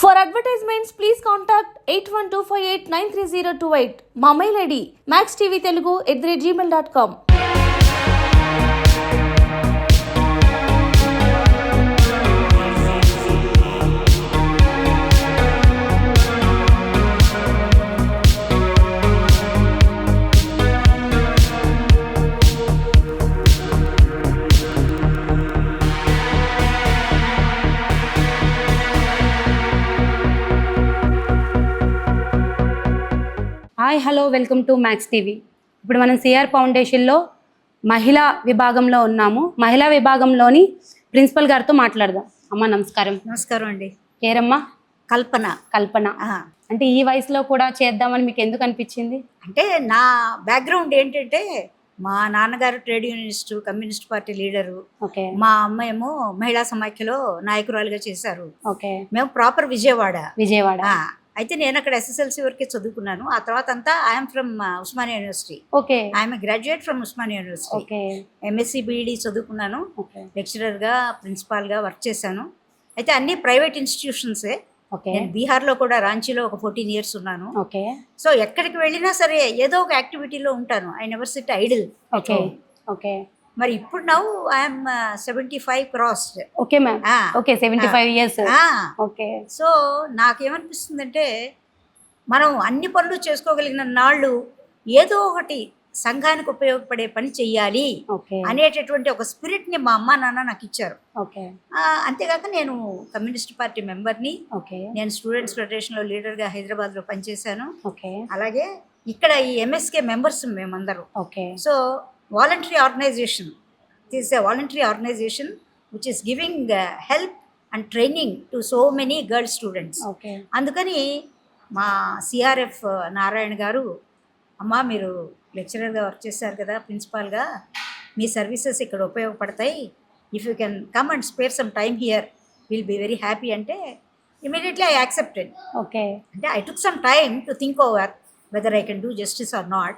For advertisements, please contact 8125893028. మా mail ID maxtvtelugu@gmail.com. Hi hello welcome to max TV. ఇప్పుడు మనం CR ఫౌండేషన్లో మహిళా విభాగంలో ఉన్నాము. మహిళా విభాగంలోని ప్రిన్సిపల్ గారితో మాట్లాడదాం. అమ్మ నమస్కారం. నమస్కారం అండి. పేరమ్మా? కల్పన. అంటే ఈ వయసులో కూడా చేద్దామని మీకు ఎందుకు అనిపించింది? అంటే నా బ్యాక్గ్రౌండ్ ఏంటంటే మా నాన్నగారు trade unionist, communist party leader. Okay. మా అమ్మ ఏమో మహిళా సమాఖ్యలో నాయకురాలుగా చేశారు. ఓకే. మేము ప్రాపర్ విజయవాడ. అయితే నేను అక్కడ ఎస్ఎస్ఎల్సి వరకే చదువుకున్నాను. ఆ తర్వాత అంతా I'm from Osmania University. Okay. I'm graduate from Osmania University. Okay. MSc BEd చదువుకున్నాను. లెక్చరర్గా, ప్రిన్సిపాల్గా వర్క్ చేశాను. అయితే అన్ని ప్రైవేట్ ఇన్స్టిట్యూషన్సే. నేను బీహార్లో కూడా రాంచీలో ఒక 14 years ఉన్నాను. ఓకే. సో ఎక్కడికి వెళ్ళినా సరే ఏదో ఒక యాక్టివిటీలో ఉంటాను. I never sit idle. Okay. Okay. మరి ఇప్పుడు నవ్వు I'm 75 crossed. Okay ma'am. Okay, 75 years. Okay. So నాకేమనిపిస్తుందంటే మనం అన్ని పనులు చేసుకోగలిగిన నాళ్ళు ఏదో ఒకటి సంఘానికి ఉపయోగపడే పని చెయ్యాలి అనేటటువంటి ఒక స్పిరిట్ని మా అమ్మ నాన్న నాకు ఇచ్చారు. అంతేకాక నేను కమ్యూనిస్ట్ పార్టీ మెంబర్ని. నేను స్టూడెంట్స్ ఫెడరేషన్లో లీడర్గా హైదరాబాద్లో పనిచేశాను. అలాగే ఇక్కడ ఈ ఎంఎస్కే మెంబర్స్ మేమందరం. So voluntary organisation, this a voluntary organisation which is giving help and training to so many girl students. అందుకని మా సిఆర్ఎఫ్ నారాయణ గారు, అమ్మ మీరు లెక్చరర్గా వర్క్ చేశారు కదా, ప్రిన్సిపాల్గా, మీ సర్వీసెస్ ఇక్కడ ఉపయోగపడతాయి. If you can come and spare some time here, will be very happy అంటే ఇమీడియట్లీ ఐ యాక్సెప్టెడ్. ఓకే. అంటే I took some time to think over whether I can do justice or not.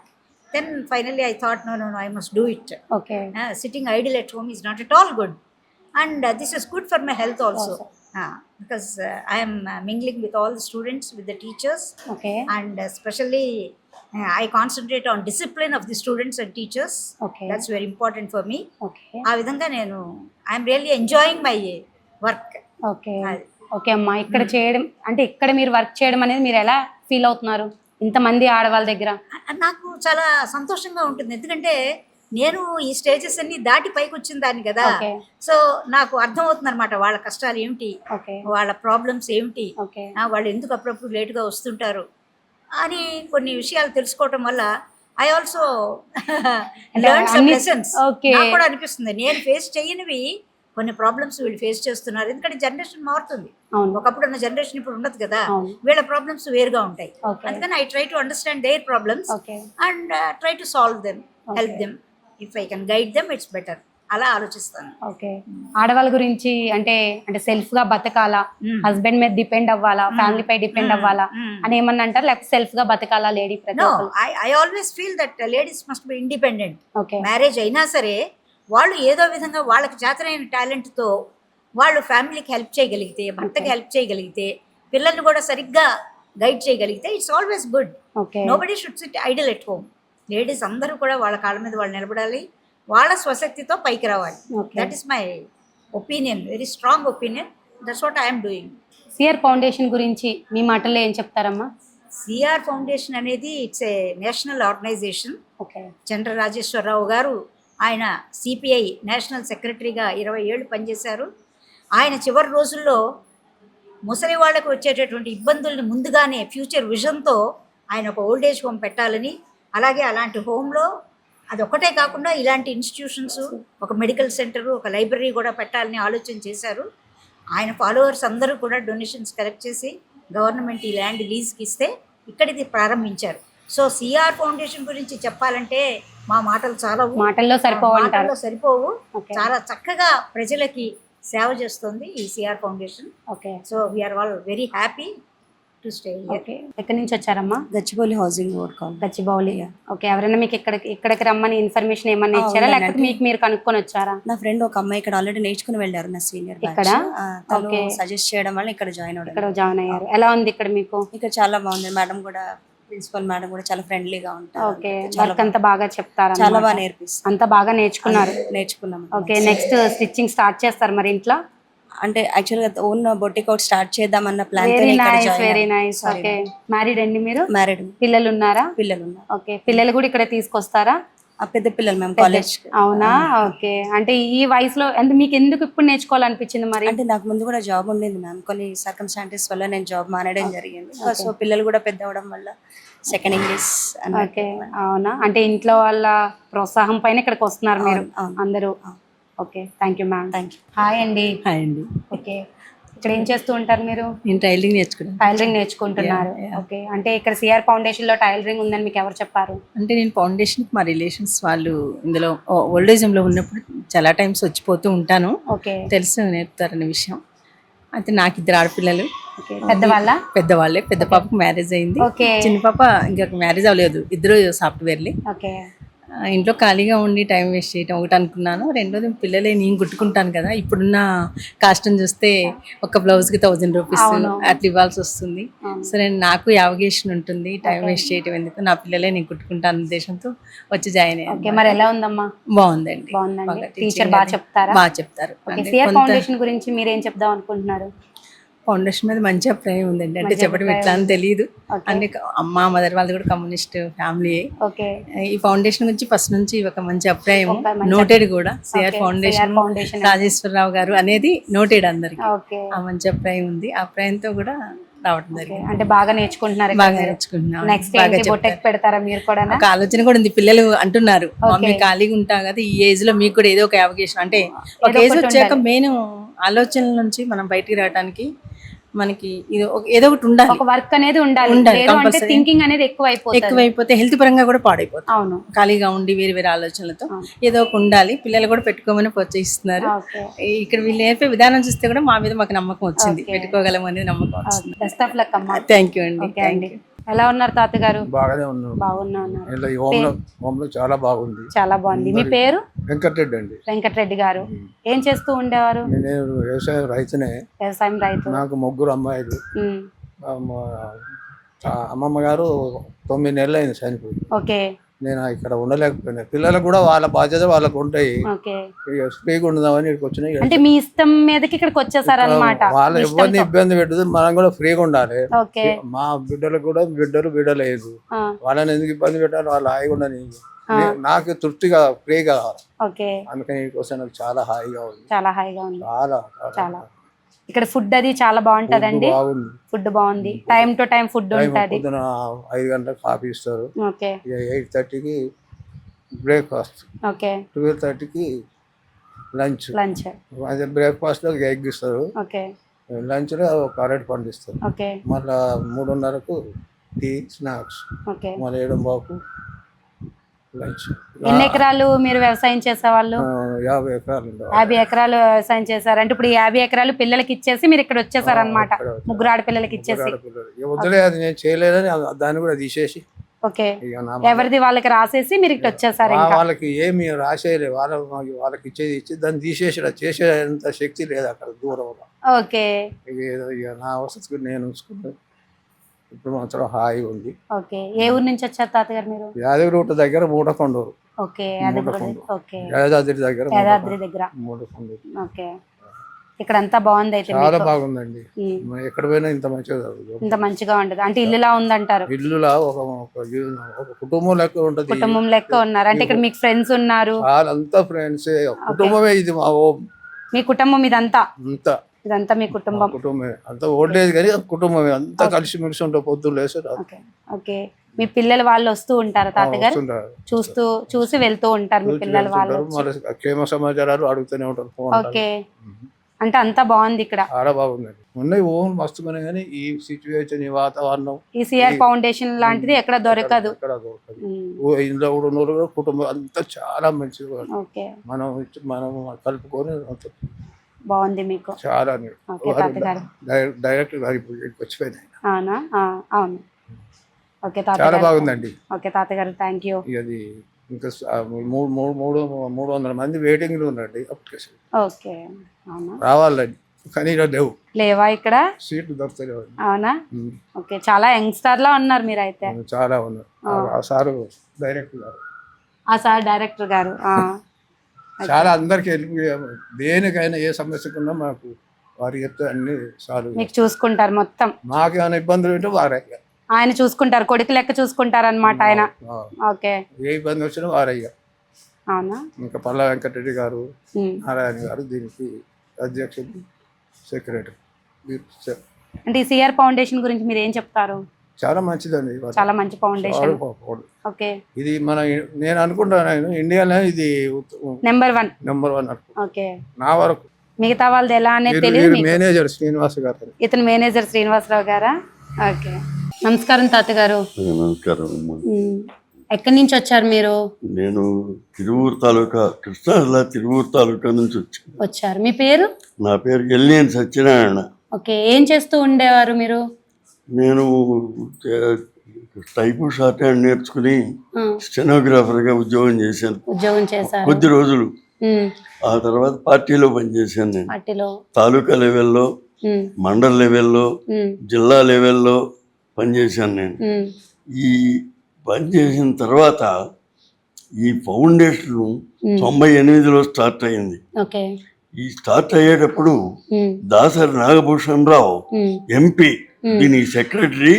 Then finally I thought, no, I must do it. Okay. Sitting idle at home is not at all good. And this is good for my health also. Because I am mingling with all the students, with the teachers. Okay. And especially I concentrate on discipline of the students and teachers. Okay. That's very important for me. Okay. ఆ విధంగా నేను I am really enjoying my work. Okay. Okay అమ్మా, ఇక్కడ చేయడం అంటే ఇక్కడ మీరు work చేయడం అనేది మీరు ఎలా ఫీల్ అవుతున్నారు ఇంతమంది ఆడవాళ్ళ దగ్గర? నాకు చాలా సంతోషంగా ఉంటుంది. ఎందుకంటే నేను ఈ స్టేజెస్ అన్ని దాటి పైకి వచ్చిన దాన్ని కదా. సో నాకు అర్థమవుతుంది అనమాట వాళ్ళ కష్టాలు ఏమిటి, వాళ్ళ ప్రాబ్లమ్స్ ఏమిటి, వాళ్ళు ఎందుకు అప్పుడప్పుడు లేటుగా వస్తుంటారు అని కొన్ని విషయాలు తెలుసుకోవటం వల్ల I also learn some lessons. నాకు కూడా అనిపిస్తుంది నేను ఫేస్ చేయనివి కొన్ని ప్రాబ్లమ్స్ వీళ్ళు ఫేస్ చేస్తున్నారు. ఎందుకంటే జనరేషన్ మారుతుంది. ఒకప్పుడు ఉన్న జనరేషన్ ఇప్పుడు ఉండదు కదా. వీళ్ళ ప్రాబ్లమ్స్ వేరుగా ఉంటాయి. అందుకని I try to understand their problems and try to solve them, help them. If I can guide them it's better. అలా ఆలోచిస్తాను. ఓకే. ఆడవాళ్ళ గురించి అంటే సెల్ఫ్ గా బతకాలా, హస్బెండ్ మీద డిపెండ్ అవ్వాలా, ఫ్యామిలీ పై డిపెండ్ అవ్వాలా అని ఏమన్నా అంటారు, లేకపోతే సెల్ఫ్ గా బతకాలా లేడీ? I always feel that ladies must be independent. Marriage అయినా సరే వాళ్ళు ఏదో విధంగా వాళ్ళకి చేతనైన టాలెంట్తో వాళ్ళు ఫ్యామిలీకి హెల్ప్ చేయగలిగితే, భర్తకి హెల్ప్ చేయగలిగితే, పిల్లల్ని కూడా సరిగ్గా గైడ్ చేయగలిగితే it's always good. Nobody should sit idle at home. Ladies అందరూ కూడా వాళ్ళ కాళ్ళ మీద వాళ్ళు నిలబడాలి, వాళ్ళ స్వశక్తితో పైకి రావాలి. That is my opinion, very strong opinion. That's what I'm doing. CR foundation గురించి మీ మాటల్లో ఏం చెప్తారమ్మా? సిఆర్ ఫౌండేషన్ అనేది ఇట్స్ ఏ నేషనల్ ఆర్గనైజేషన్. చంద్ర రాజేశ్వరరావు గారు ఆయన సిపిఐ నేషనల్ సెక్రటరీగా 20 ఏళ్ళు పనిచేశారు. ఆయన చివరి రోజుల్లో ముసలి వాళ్ళకు వచ్చేటటువంటి ఇబ్బందుల్ని ముందుగానే ఫ్యూచర్ విజన్తో ఆయన ఒక ఓల్డ్ ఏజ్ హోమ్ పెట్టాలని, అలాగే అలాంటి హోమ్లో అదొక్కటే కాకుండా ఇలాంటి ఇన్స్టిట్యూషన్స్, ఒక మెడికల్ సెంటరు, ఒక లైబ్రరీ కూడా పెట్టాలని ఆలోచన చేశారు. ఆయన ఫాలోవర్స్ అందరూ కూడా డొనేషన్స్ కలెక్ట్ చేసి గవర్నమెంట్ ఈ ల్యాండ్ లీజ్కి ఇస్తే ఇక్కడిది ప్రారంభించారు. సో సిఆర్ ఫౌండేషన్ గురించి చెప్పాలంటే మా మాటలు చాలా మాటల్లో సరిపోవు. చాలా చక్కగా ప్రజలకి సేవ చేస్తుంది ఈ CR foundation. Okay. So we are all very happy to stay okay, ఎక్కడి నుంచి వచ్చారమ్మా? గచ్చిబౌలి హౌసింగ్ బోర్డ్ కాల్. గచ్చిబౌలి. ఓకే, ఎవరైనా మీకు ఇక్కడికి రమ్మని ఇన్ఫర్మేషన్ ఏమన్నా ఇచ్చారా, ఉందండి. లేకపోతే మీకు మీరు కనుక్కొని వచ్చారా? నా ఫ్రెండ్ ఒక అమ్మాయి ఇక్కడ ఆల్రెడీ నేర్చుకుని వెళ్ళారు, నా సీనియర్ ఇక్కడ? తను Okay. సజెస్ట్ చేయడం వల్ల ఇక్కడ జాయిన్ ఇక్కడ అవ్వడం. జాయిన్ అయ్యారు. ఎలా ఉంది ఇక్కడ మీకు? ఇక్కడ చాలా బాగుంది. మేడం కూడా, ప్రిన్సిపల్ మేడం కూడా చాలా ఫ్రెండ్లీగా ఉంటారు. ఓకే, చాలా వర్క్ అంతా బాగా చెప్తారా? చాలా బాగా నేర్పిస్తారు. అంతా బాగా నేర్చుకున్నారు. నేర్చుకున్నాం. ఓకే, నెక్స్ట్ స్టిచ్చింగ్ స్టార్ట్ చేస్తారు మరి ఇంట్లో? అంటే యాక్చువల్ గా ఓన్ బొటిక్ అవుట్ స్టార్ట్ చేద్దామన్న plan very nice, very nice. Okay, married అండి మీరు? మ్యారీడ్. పిల్లలు ఉన్నారా? పిల్లలు ఉన్నారు. ఓకే, పిల్లలు కూడా ఇక్కడ తీసుకొస్తారా? ఆ పెద్ద పిల్లలు మేము కాలేజ్. అవునా? ఓకే, అంటే ఈ వయసులో అంటే మీకు ఎందుకు ఇప్పుడు నేర్చుకోవాలనిపించింది మరి? అంటే నాకు ముందు కూడా జాబ్ ఉండేది మ్యామ్, కొన్ని సర్కమ్స్టాన్సెస్ వల్ల నేను జాబ్ మానేయడం జరిగింది. సో పిల్లలు కూడా పెద్ద అవడం వల్ల సెకండ్ ఇంగ్లీష్. ఓకే, అవునా? అంటే ఇంట్లో వాళ్ళ ప్రోత్సాహం పైన ఇక్కడికి వస్తున్నారు మీరు అందరూ. Okay, thank you ma'am. Thank you. Hi అండి. హాయ్ అండి, ఓకే, ఇక్కడ ఏం చేస్తూ ఉంటారు మీరు? నేను టైలరింగ్ నేర్చుకున్నాను. టైలరింగ్ నేర్చుకుంటున్నారు. ఓకే, అంటే ఇక్కడ సిఆర్ ఫౌండేషన్ లో టైలరింగ్ ఉందని మీకు ఎవరు చెప్పారు? అంటే నేను ఫౌండేషన్కి మా రిలేషన్స్ వాళ్ళు ఇందులో ఓల్డ్ ఏజ్లో ఉన్నప్పుడు చాలా టైమ్స్ వచ్చిపోతూ ఉంటాను. ఓకే, తెలుసు నేర్పుతారనే విషయం. అయితే నాకు ఇద్దరు ఆడపిల్లలు. ఓకే, పెద్దవాళ్ళ? పెద్దవాళ్ళే. పెద్ద పాపకు మ్యారేజ్ అయింది, ఓకే. చిన్న పాప ఇంకా మ్యారేజ్ అవ్వలేదు. ఇద్దరు సాఫ్ట్వేర్లే. ఓకే, ఇంట్లో ఖాళీగా ఉండి టైం వేస్ట్ చేయటం ఒకటి అనుకున్నాను. రెండోది పిల్లలే నేను కుట్టుకుంటాను కదా, ఇప్పుడున్న కాస్ట్ని చూస్తే ఒక బ్లౌజ్కి 1000 రూపీస్ అట్లా ఇవ్వాల్సి వస్తుంది. సరే, నాకు యావగేషన్ ఉంటుంది, టైం వేస్ట్ చేయటం ఎందుకు, నా పిల్లలే నేను కుట్టుకుంటాను ఉద్దేశంతో వచ్చి జాయిన్ అయ్యాను. ఓకే, మరి ఎలా ఉందమ్మా? బాగుందండి. బాగుందండి. టీచర్ బాగా చెప్తారా? బాగా చెప్తారు. సిఆర్ ఫౌండేషన్ గురించి మీరు ఏం చెప్దాం అనుకుంటున్నారు? ఫౌండేషన్ మీద మంచి అభిప్రాయం ఉందండి. అంటే చెప్పడం ఎట్లా అని తెలియదు. అంటే అమ్మ మదర్ వాళ్ళది కూడా కమ్యూనిస్ట్ ఫ్యామిలీ. ఓకే, ఈ ఫౌండేషన్ గురించి ఫస్ట్ నుంచి ఒక మంచి అభిప్రాయం నోటెడ్ కూడా. సిఆర్ ఫౌండేషన్, రాజేశ్వరరావు గారు అనేది నోటెడ్ అందరికి. ఓకే, ఆ మంచి అభిప్రాయం ఉంది. ఆ అభిప్రాయంతో కూడా రావడం జరిగింది. అంటే బాగా నేర్చుకుంటున్నారు. బాగా నేర్చుకుంటున్నాం. నెక్స్ట్ బొటెక్ పెడతారా మీరు కూడా? ఒక ఆలోచన కూడా ఉంది. పిల్లలు అంటున్నారు, మమ్మీ ఖాళీగా ఉంటాం కదా, ఈ ఏజ్ లో మీకు కూడా ఏదో ఒక అవకాశం, అంటే ఒక ఏజ్ వచ్చాక మెయిన్ ఆలోచనల నుంచి మనం బయటికి రావడానికి మనకి ఇది ఏదో ఒకటి ఉండాలి. ఒక వర్క్ అనేది ఉండాలి. థింకింగ్ అనేది ఎక్కువైపోతే హెల్త్ పరంగా కూడా పాడైపోతుంది. అవును, ఖాళీగా ఉండి వేరే వేరే ఆలోచనలతో ఏదో ఒక ఉండాలి. పిల్లలు కూడా పెట్టుకోమని ప్రోత్సహిస్తున్నారు. ఇక్కడ వీళ్ళు నేర్పే విధానం చూస్తే కూడా మా మీద మాకు నమ్మకం వచ్చింది, పెట్టుకోగలం అనేది నమ్మకం వచ్చింది. బెస్ట్ ఆఫ్ లక్ అమ్మా. థ్యాంక్ యూ అండి. Thank you. ఎలా ఉన్నారు తాతగారు? బాగానే ఉన్నాం. బాగున్నారు. హోమ్ లో చాలా బాగుంది. చాలా బాగుంది. మీ పేరు? వెంకటరెడ్డి అండి. వెంకటరెడ్డి గారు ఏం చేస్తూ ఉండేవారు? నేను వ్యవసాయం రైతునే. వ్యవసాయం రైతు. నాకు 3 అమ్మాయిలు. ఉమ్. అమ్మమ్మ గారు 9 నెలలు అయింది చనిపోయి. ఓకే, నేను ఇక్కడ ఉండలేకపోయినా. పిల్లలకు కూడా వాళ్ళ బాధ్యత వాళ్ళకు ఉంటాయి. ఓకే, ఫ్రీగా ఉండదామని ఇక్కడికి వచ్చినాయి. అంటే మీ ఇష్టం మీదకి ఇక్కడికి వచ్చేసారన్నమాట. వాళ్ళ ఎవరిని ఇబ్బంది పెట్టదు, మనం కూడా ఫ్రీగా ఉండాలి. ఓకే, మా బిడ్డలకు కూడా బిడ్డలేదు, వాళ్ళని ఎందుకు ఇబ్బంది పెట్టాలి, వాళ్ళు హాయిగా ఉండని. నాకు తృప్తిగా ఫ్రీగా కావాలి. ఓకే, అందుకని కోసం నాకు చాలా హాయిగా ఉంది. చాలా హాయిగా ఉంది. చాలా ఇక్కడ ఫుడ్ అది చాలా బాగుంటదండి. బాగుంది. ఫుడ్ బాగుంది. టైం టు టైం ఫుడ్ ఉంటది. పొద్దున 5 గంటలకు కాఫీ ఇస్తారు. ఓకే, 8:30కి బ్రేక్ఫాస్ట్. ఓకే, 12:30కి లంచ్. అదే బ్రేక్ఫాస్ట్ లో ఎగ్ ఇస్తారు. ఓకే, లంచ్ లో ఒక అరటి పండు ఇస్తారు. ఓకే, మళ్ళా 3:30కు టీ స్నాక్స్. ఓకే, మళ్ళీ 7:15కు లంచ్. ఎన్ని ఎకరాలు మీరు వ్యవసాయం చేసేవాళ్ళు? 50 ఎకరాలు. 50 ఎకరాలు వ్యవసాయం చేశారు. అంటే ఇప్పుడు 50 ఎకరాలు పిల్లలకి ఇచ్చేసి మీరు ఇక్కడ వచ్చేసారు అనమాట. 3 ఆడపిల్లలకి ఇచ్చేసి. వద్దులే, అది నేను చేయలేదని దాన్ని కూడా తీసేసి. ఓకే, ఎవరిది వాళ్ళకి రాసేసి మీరు ఇక్కడ వచ్చేసారు. వాళ్ళకి ఏమి రాసేయలేదు, వాళ్ళకి ఇచ్చేది ఇచ్చి దాన్ని తీసేసి చేసేంత శక్తి లేదు అక్కడ దూరంలో. ఓకే, నా వసతికి నేను ఉంచుకున్నాను. ఇప్పుడు మాత్రం హాయిగా ఉంది. ఓకే, ఏ ఊరు నుంచి వచ్చారు తాతగారు మీరు? యాదగిరిగుట్ట దగ్గర మూడకొండూరు. ఓకే, యాదాద్రి దగ్గర. మూడకొండూరు. ఓకే, ఇక్కడ అంతా బాగుంది అయితే? చాలా బాగుందండి. ఎక్కడ పోయినా ఇంత మంచిగా జరుగుతుంది. ఇంత మంచిగా ఉండదు అంటే ఇల్లులా ఉందంటారు? ఇల్లులా ఒక కుటుంబం లెక్క ఉంటది. కుటుంబం లెక్క ఉన్నారు అంటే ఇక్కడ మీకు ఫ్రెండ్స్ ఉన్నారు? వాళ్ళంతా ఫ్రెండ్స్, కుటుంబమే. ఇది మా మీ కుటుంబం ఇదంతా? ఇదంతా మీ కుటుంబం? కుటుంబమే, అంతా ఓల్డ్ ఏజ్ కానీ కుటుంబమే, అంతా కలిసి మెలిసి ఉంటారు. పొద్దున్న లేసారు. ఓకే, మీ పిల్లలు వాళ్ళు వస్తూ ఉంటారు తాతగారు? చూసి వెళ్తూ ఉంటారు మీ పిల్లలు వాళ్ళు? క్షేమ సమాచారాలు అడుగుతూనే ఉంటారు. ఓకే, అంటే అంతా బాగుంది ఇక్కడ? చాలా బాగుందండి. ఉన్నాయి ఓన్ మస్తుగానే, కానీ ఈ సిచ్యువేషన్, ఈ వాతావరణం, ఈ సిఆర్ ఫౌండేషన్ లాంటిది ఎక్కడ దొరకదు. ఇందులో కూడా కుటుంబం అంతా చాలా మంచిగా మనం కలుపుకొని బాగుంది మీకు. చాలా ఓకే తాతగారు. డైరెక్టర్ గారు ఇప్పుడు ఇక్కడికి వచ్చిపోయింది. అవునా? అవును. ఓకే చాలా తాతగారు. బాగుందండి. ఓకే తాతగారు, థ్యాంక్ యూ. అది ఇంకా 300 మంది వెయిటింగ్లో ఉన్నారండి అప్లికేషన్. ఓకే, అవునా? రావాలండి కానీ ఇలా లేవు, లేవా ఇక్కడ సీట్లు దొరుకుతలేవు. అవునా? ఓకే, చాలా యంగ్స్టర్ లా ఉన్నారు మీరైతే. చాలా ఉన్నారు. ఆ సారు డైరెక్టర్ గారు, ఆ సార్ డైరెక్టర్ గారు. చాలా అందరికి దేనికైనా ఏ సమస్యకున్నా మాకు వారి చెప్తే అన్ని సాల్వ్ మీకు చూసుకుంటారు మొత్తం. మాకేమైనా ఇబ్బందులు ఉంటే వారయ్య, ఆయన చూసుకుంటారు, కొడుకు లెక్క చూసుకుంటారు అనమాట ఆయన. ఓకే, ఏ ఇబ్బంది వచ్చినా వారయ్య. అవునా? ఇంకా పల్లా వెంకటరెడ్డి గారు, నారాయణ గారు దీనికి అధ్యక్షుడు, సెక్రటరీ. అంటే ఈ సిఆర్ ఫౌండేషన్ గురించి మీరు ఏం చెప్తారు? చాలా మంచిదండి, చాలా మంచి ఫౌండేషన్. ఓకే, ఇది నేను అనుకుంటాను ఇండియాలో ఇది నెంబర్ 1. ఓకే, నా వరకు మిగతా వాళ్ళది ఎలా అనేది తెలియదు. మేనేజర్ శ్రీనివాస్ గారు, ఇతను మేనేజర్ శ్రీనివాసరావు గారా? ఓకే, నమస్కారం తాతగారు. నమస్కారం. ఎక్కడి నుంచి వచ్చారు మీరు? నేను తిరువూరు తాలూకా, కృష్ణా జిల్లా తిరువూరు తాలూకా నుంచి వచ్చారు. మీ పేరు? నా పేరు ఎల్లేని సత్యనారాయణ. ఓకే, ఏం చేస్తూ ఉండేవారు మీరు? నేను టైపు షార్ట్ హ్యాండ్ నేర్చుకుని స్టెనోగ్రాఫర్గా ఉద్యోగం చేశాను కొద్ది రోజులు. ఆ తర్వాత పార్టీలో పనిచేశాను. నేను తాలూకా లెవెల్లో, మండల లెవెల్లో, జిల్లా లెవెల్లో పనిచేశాను. నేను ఈ పనిచేసిన తర్వాత ఈ ఫౌండేషన్ 98లో స్టార్ట్ అయింది. ఈ స్టార్ట్ అయ్యేటప్పుడు దాసరి నాగభూషణ్ రావు ఎంపీ, దీని సెక్రటరీ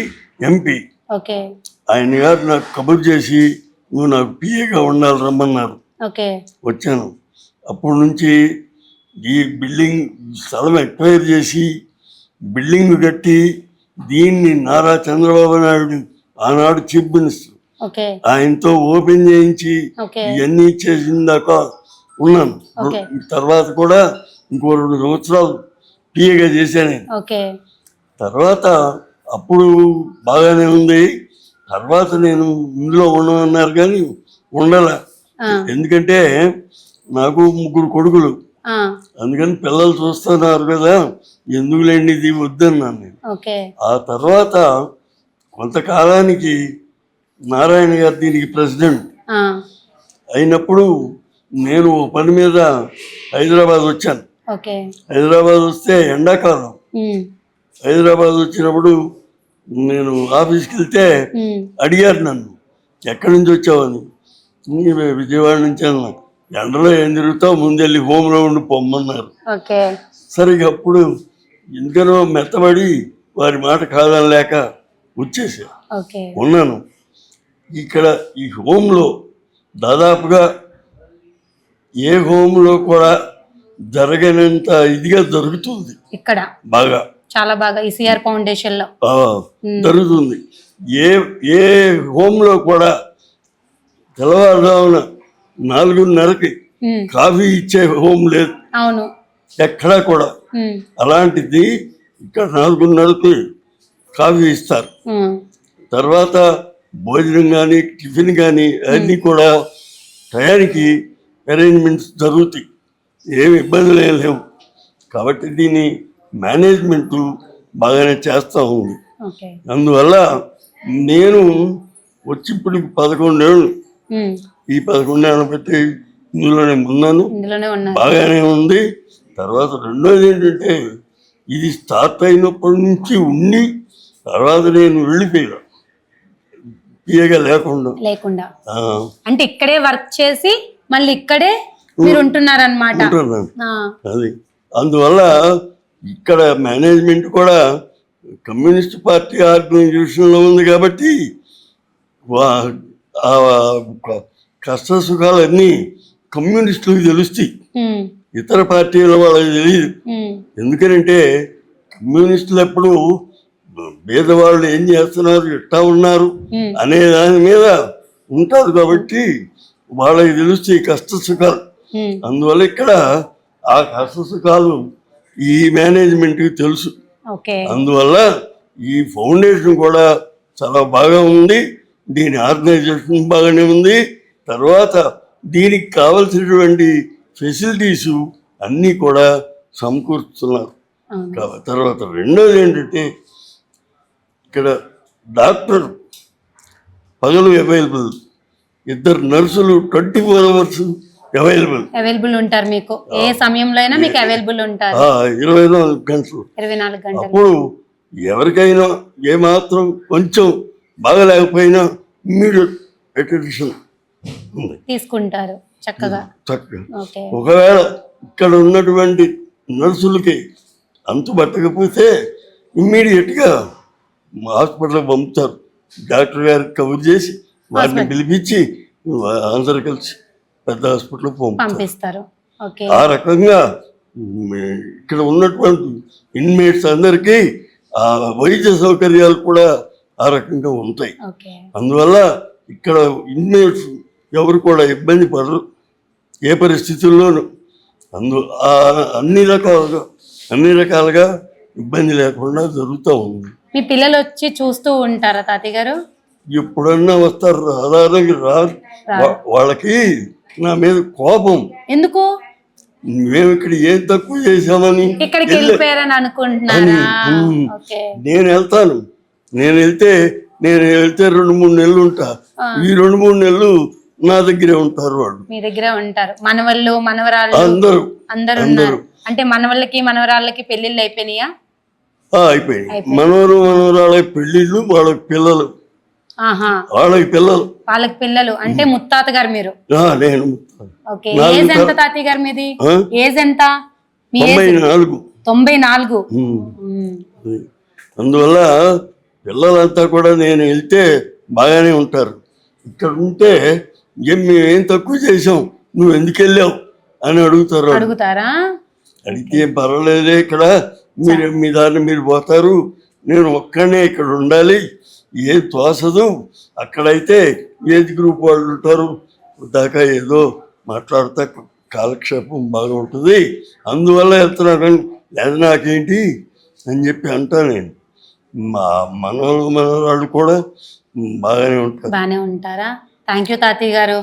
ఎంపీ, ఆయన గారు నాకు కబుర్ చేసి నువ్వు నాకు పిఏగా ఉండాలి రమ్మన్నారు. వచ్చాను. అప్పటి నుంచి ఈ బిల్డింగ్ స్థలం ఎక్వైర్ చేసి బిల్డింగ్ కట్టి దీన్ని నారా చంద్రబాబు నాయుడు ఆనాడు చీఫ్ మినిస్టర్ ఆయనతో ఓపెన్ చేయించి ఇవన్నీ చేసిన దాకా ఉన్నాను. తర్వాత కూడా ఇంకో 2 సంవత్సరాలు పిఏగా చేశాను. తర్వాత అప్పుడు బాగానే ఉంది. తర్వాత నేను ఇందులో ఉండమన్నారు కానీ ఉండాల, ఎందుకంటే నాకు 3 కొడుకులు, అందుకని పిల్లలు చూస్తున్నారు కదా, ఎందుకు లేండి ఇది వద్దన్నాను నేను. ఆ తర్వాత కొంతకాలానికి నారాయణ గారు దీనికి ప్రెసిడెంట్ అయినప్పుడు నేను పని మీద హైదరాబాద్ వచ్చాను. హైదరాబాద్ వస్తే ఎండాకాలం, హైదరాబాద్ వచ్చినప్పుడు నేను ఆఫీస్కి వెళ్తే అడిగారు నన్ను ఎక్కడి నుంచి వచ్చావని. విజయవాడ నుంచి అన్నా. ఎండలో ఏం తిరుగుతావు, ముందెళ్ళి హోమ్లో ఉండి పొమ్మన్నారు. సరిగ్గా అప్పుడు ఎందుకనో మెత్తబడి వారి మాట కాదనలేక వచ్చేసా. ఉన్నాను ఇక్కడ. ఈ హోమ్లో దాదాపుగా ఏ హోమ్లో కూడా జరగనంత ఇదిగా జరుగుతుంది ఇక్కడ. బాగా, చాలా బాగా ఈ సిఆర్ ఫౌండేషన్ లో జరుగుతుంది. ఏ హోమ్లో కూడా తెల్లవారుజామున 4:30కి కాఫీ ఇచ్చే హోమ్ లేదు. అవును, ఎక్కడా కూడా. అలాంటిది ఇక్కడ 4:30కి కాఫీ ఇస్తారు. తర్వాత భోజనం కానీ టిఫిన్ కానీ అన్నీ కూడా టయానికి అరేంజ్మెంట్స్ జరుగుతాయి, ఏమి ఇబ్బందులు ఏం లేవు. కాబట్టి దీన్ని మేనేజ్మెంట్ బాగానే చేస్తూ ఉంది. అందువల్ల నేను వచ్చి ఇప్పుడు 11 ఏళ్ళు, ఈ 11 ఏళ్ళ బట్టి ఇందులోనే ఉన్నాను, బాగానే ఉంది. తర్వాత రెండోది ఏంటంటే ఇది స్టార్ట్ అయినప్పటి నుంచి ఉండి తర్వాత నేను వెళ్ళిపోయా పిఏగా లేకుండా. అంటే ఇక్కడే వర్క్ చేసి మళ్ళీ ఇక్కడే మీరు ఉంటున్నారన్నమాట. అది అందువల్ల ఇక్కడ మేనేజ్మెంట్ కూడా కమ్యూనిస్ట్ పార్టీ ఆర్గనైజేషన్లో ఉంది కాబట్టి కష్ట సుఖాలన్నీ కమ్యూనిస్టులకు తెలుస్తాయి, ఇతర పార్టీల వాళ్ళకి తెలియదు. ఎందుకంటే కమ్యూనిస్టులు ఎప్పుడు పేదవాళ్ళు ఏం చేస్తున్నారు, ఎట్టా ఉన్నారు అనే దాని మీద ఉంటారు కాబట్టి వాళ్ళకి తెలుస్తాయి కష్ట సుఖాలు. అందువల్ల ఇక్కడ ఆ కష్ట సుఖాలు ఈ మేనేజ్మెంట్కి తెలుసు. అందువల్ల ఈ ఫౌండేషన్ కూడా చాలా బాగా ఉంది, దీని ఆర్గనైజేషన్ బాగానే ఉంది. తర్వాత దీనికి కావలసినటువంటి ఫెసిలిటీసు అన్నీ కూడా సమకూరుస్తున్నారు. అవును. తర్వాత రెండోది ఏంటంటే ఇక్కడ డాక్టర్ పగలు అవైలబుల్, ఇద్దరు నర్సులు 24 hours అవైలబుల్. అవైలబుల్ ఉంటారు మీకు, ఏ సమయంలో అయినా మీకు అవైలబుల్ ఉంటారు 24 గంటలు. 24 గంటలు. అప్పుడు ఎవరికైనా ఏమాత్రం కొంచెం బాగలేకపోయినా ఇమ్మీడియట్ అటెన్షన్ ఉంది, తీసుకుంటారు చక్కగా. చక్కగా. ఓకే. ఒకవేళ ఇక్కడ ఉన్నటువంటి నర్సులకి అంతు పట్టకపోతే ఇమ్మీడియట్గా హాస్పిటల్కి పంపుతారు. డాక్టర్ గారికి కవర్ చేసి వారిని పిలిపించి అందరు కలిసి పెద్ద హాస్పిటల్కి పంపిస్తారు. ఓకే. ఆ రకంగా ఇక్కడ ఉన్నటువంటి ఇన్మేట్స్ అందరికీ ఆ వైద్య సౌకర్యాలు కూడా ఆ రకంగా ఉంటాయి. ఓకే. అందువల్ల ఇక్కడ ఇన్మేట్స్ ఎవరు కూడా ఇబ్బంది పడరు ఏ పరిస్థితుల్లోనూ. అన్ని రకాలుగా ఇబ్బంది లేకుండా జరుగుతూ ఉంది. మీ పిల్లలు వచ్చి చూస్తూ ఉంటారా తాతయ్య గారు? ఎప్పుడన్నా వస్తారు, సాధారణంగా రారు. వాళ్ళకి నా మీద కోపం. ఎందుకు? మేము ఇక్కడ ఏం తక్కువ చేసామని ఇక్కడికి వెళ్ళిపోయారని అనుకుంటున్నారా? ఓకే. నేను వెళ్తే 2-3 నెలలు ఉంటా. ఈ 2-3 నెలలు నా దగ్గరే ఉంటారు వాళ్ళు. మీ దగ్గరే ఉంటారు. మనవళ్ళు మనవరాళ్ళు అందరూ ఉన్నారు. అంటే మనవళ్ళకి మనవరాళ్ళకి పెళ్లిళ్ళు అయిపోయినాయా? అయిపోయింది. మనవరాళ్ళ పెళ్లిళ్ళు, వాళ్ళకి పిల్లలు. వాళ్ళకి పిల్లలు అంటే ముత్తాత గారు మీరు? నేను. ఓకే. ఏజ్ ఎంత తాతయ్య గారు మీది? ఏజ్ ఎంత? 94. అందువల్ల పిల్లలంతా కూడా నేను వెళ్తే బాగానే ఉంటారు. ఇక్కడ ఉంటే మేమేం తక్కువ చేసాం, నువ్వు ఎందుకు వెళ్ళావు అని అడుగుతారా? అడిగితే పర్వాలేదే, ఇక్కడ మీరు మీ దాన్ని మీరు పోతారు, నేను ఒక్కనే ఇక్కడ ఉండాలి, ఏం తోసదు. అక్కడైతే ఏజ్ గ్రూప్ వాళ్ళు ఉంటారు, దాకా ఏదో మాట్లాడతా కాలక్షేపం బాగా ఉంటుంది, అందువల్ల వెళ్తున్నాను. లేదా నాకేంటి అని చెప్పి అంటా నేను. మా మనవరాళ్ళు కూడా బాగానే ఉంటారు. బాగానే ఉంటారా? థ్యాంక్ యూ తాతయ్య గారు.